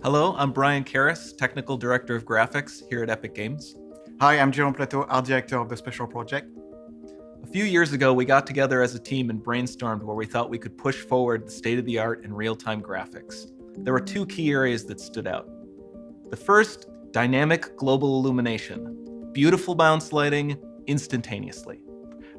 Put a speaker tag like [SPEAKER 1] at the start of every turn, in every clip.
[SPEAKER 1] Hello, I'm Brian Karras, Technical Director of Graphics here at Epic Games.
[SPEAKER 2] Hi, I'm Jerome Plateau, Art Director of the Special Project.
[SPEAKER 1] A few years ago, we got together as a team and brainstormed where we thought we could push forward the state-of-the-art in real-time graphics. There were two key areas that stood out. The first, dynamic global illumination. Beautiful bounce lighting, instantaneously.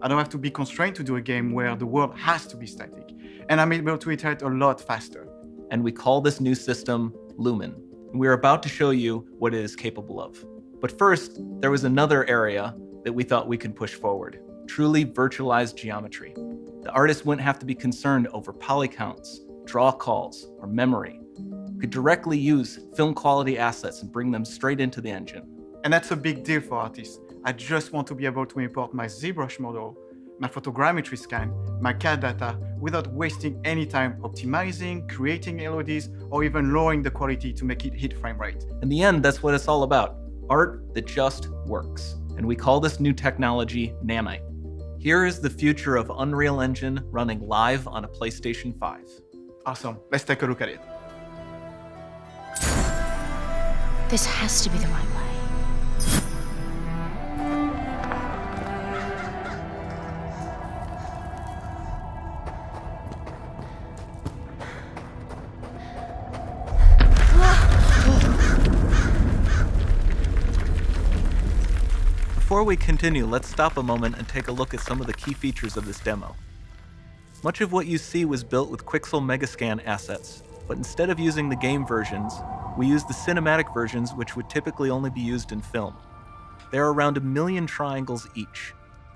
[SPEAKER 2] I don't have to be constrained to do a game where the world has to be static, and I'm able to iterate a lot faster.
[SPEAKER 1] And we call this new system Lumen. And we're about to show you what it is capable of. But first, there was another area that we thought we could push forward. Truly virtualized geometry. The artist wouldn't have to be concerned over poly counts, draw calls, or memory. We could directly use film quality assets and bring them straight into the engine.
[SPEAKER 2] And that's a big deal for artists. I just want to be able to import my ZBrush model, my photogrammetry scan, my CAD data, without wasting any time optimizing, creating LODs, or even lowering the quality to make it hit frame rate.
[SPEAKER 1] In the end, that's what it's all about. Art that just works. And we call this new technology Nanite. Here is the future of Unreal Engine running live on a PlayStation 5.
[SPEAKER 2] Awesome, let's take a look at it.
[SPEAKER 3] This has to be the right way.
[SPEAKER 1] Before we continue, let's stop a moment and take a look at some of the key features of this demo. Much of what you see was built with Quixel Megascan assets, but instead of using the game versions, we used the cinematic versions, which would typically only be used in film. There are around 1 million triangles each,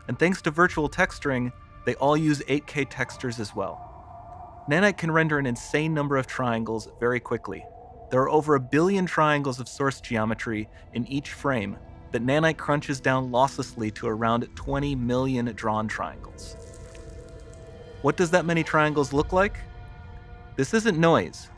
[SPEAKER 1] and thanks to virtual texturing, they all use 8K textures as well. Nanite can render an insane number of triangles very quickly. There are over 1 billion triangles of source geometry in each frame that Nanite crunches down losslessly to around 20 million drawn triangles. What does that many triangles look like? This isn't noise.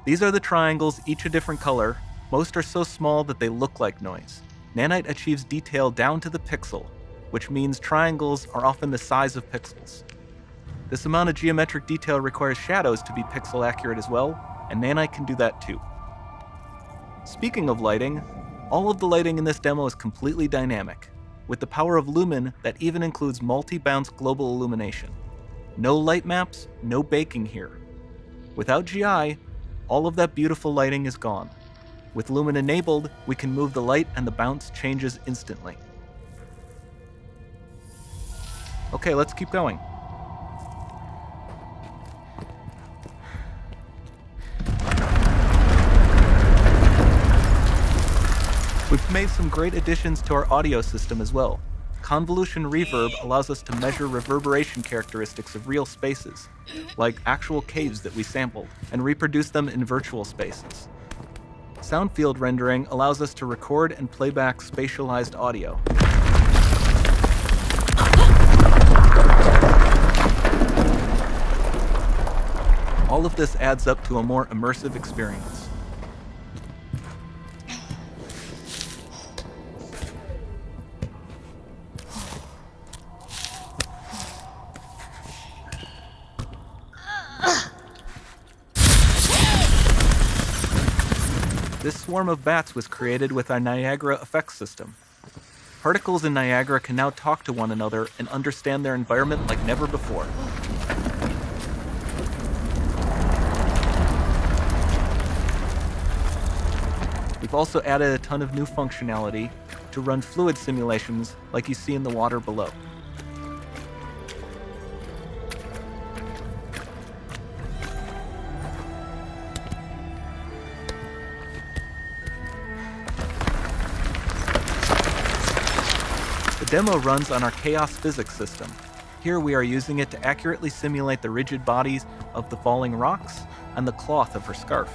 [SPEAKER 1] These are the triangles, each a different color. Most are so small that they look like noise. Nanite achieves detail down to the pixel, which means triangles are often the size of pixels. This amount of geometric detail requires shadows to be pixel accurate as well, and Nanite can do that too. Speaking of lighting, all of the lighting in this demo is completely dynamic, with the power of Lumen that even includes multi-bounce global illumination. No light maps, no baking here. Without GI, all of that beautiful lighting is gone. With Lumen enabled, we can move the light and the bounce changes instantly. Okay, let's keep going. We've made some great additions to our audio system as well. Convolution reverb allows us to measure reverberation characteristics of real spaces, like actual caves that we sampled, and reproduce them in virtual spaces. Sound field rendering allows us to record and playback spatialized audio. All of this adds up to a more immersive experience. This swarm of bats was created with our Niagara effects system. Particles in Niagara can now talk to one another and understand their environment like never before. We've also added a ton of new functionality to run fluid simulations like you see in the water below. The demo runs on our chaos physics system. Here we are using it to accurately simulate the rigid bodies of the falling rocks and the cloth of her scarf.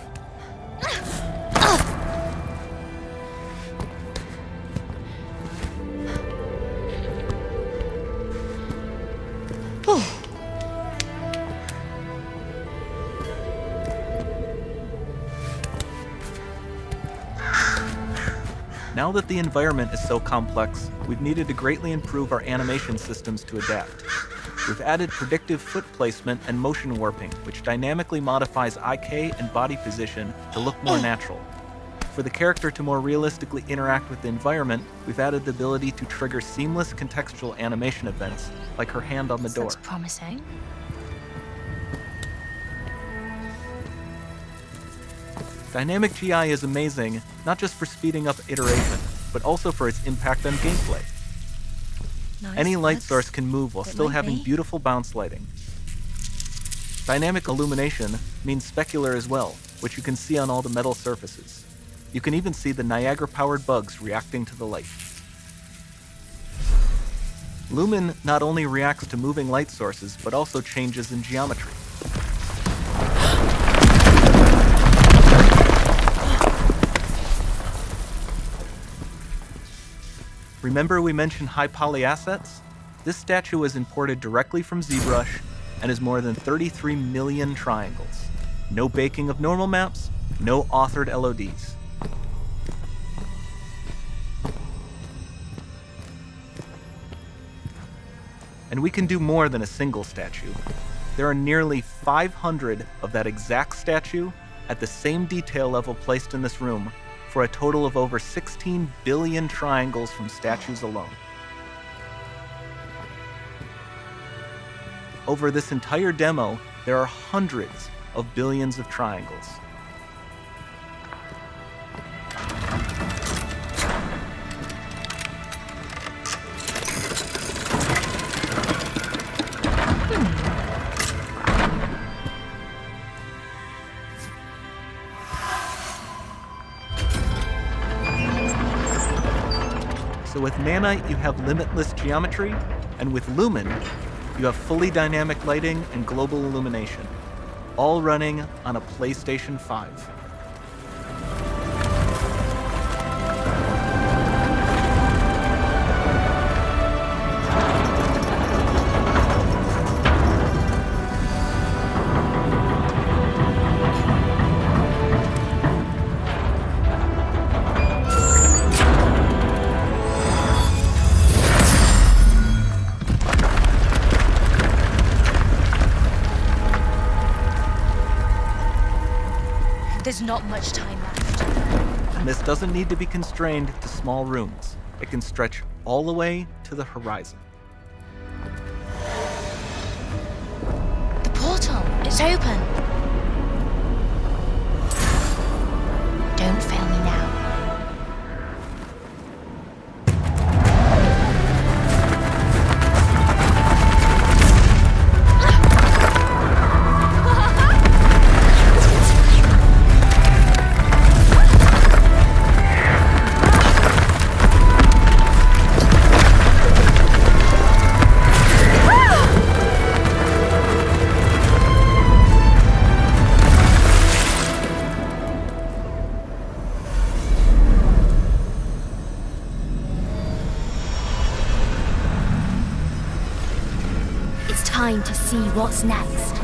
[SPEAKER 1] Now that the environment is so complex, we've needed to greatly improve our animation systems to adapt. We've added predictive foot placement and motion warping, which dynamically modifies IK and body position to look more natural. For the character to more realistically interact with the environment, we've added the ability to trigger seamless contextual animation events, like her hand on the door.
[SPEAKER 3] Looks promising.
[SPEAKER 1] Dynamic GI is amazing, not just for speeding up iteration, but also for its impact on gameplay.
[SPEAKER 3] Nice
[SPEAKER 1] Any light
[SPEAKER 3] looks.
[SPEAKER 1] source can move while
[SPEAKER 3] It
[SPEAKER 1] still
[SPEAKER 3] might
[SPEAKER 1] having
[SPEAKER 3] be.
[SPEAKER 1] beautiful bounce lighting. Dynamic illumination means specular as well, which you can see on all the metal surfaces. You can even see the Niagara-powered bugs reacting to the light. Lumen not only reacts to moving light sources, but also changes in geometry. Remember we mentioned high poly assets? This statue was imported directly from ZBrush and is more than 33 million triangles. No baking of normal maps, no authored LODs. And we can do more than a single statue. There are nearly 500 of that exact statue at the same detail level placed in this room, for a total of over 16 billion triangles from statues alone. Over this entire demo, there are hundreds of billions of triangles. So with Nanite, you have limitless geometry, and with Lumen, you have fully dynamic lighting and global illumination, all running on a PlayStation 5.
[SPEAKER 3] There's not much time left.
[SPEAKER 1] And this doesn't need to be constrained to small rooms. It can stretch all the way to the horizon.
[SPEAKER 3] The portal, it's open. Don't fail me now. It's time to see what's next.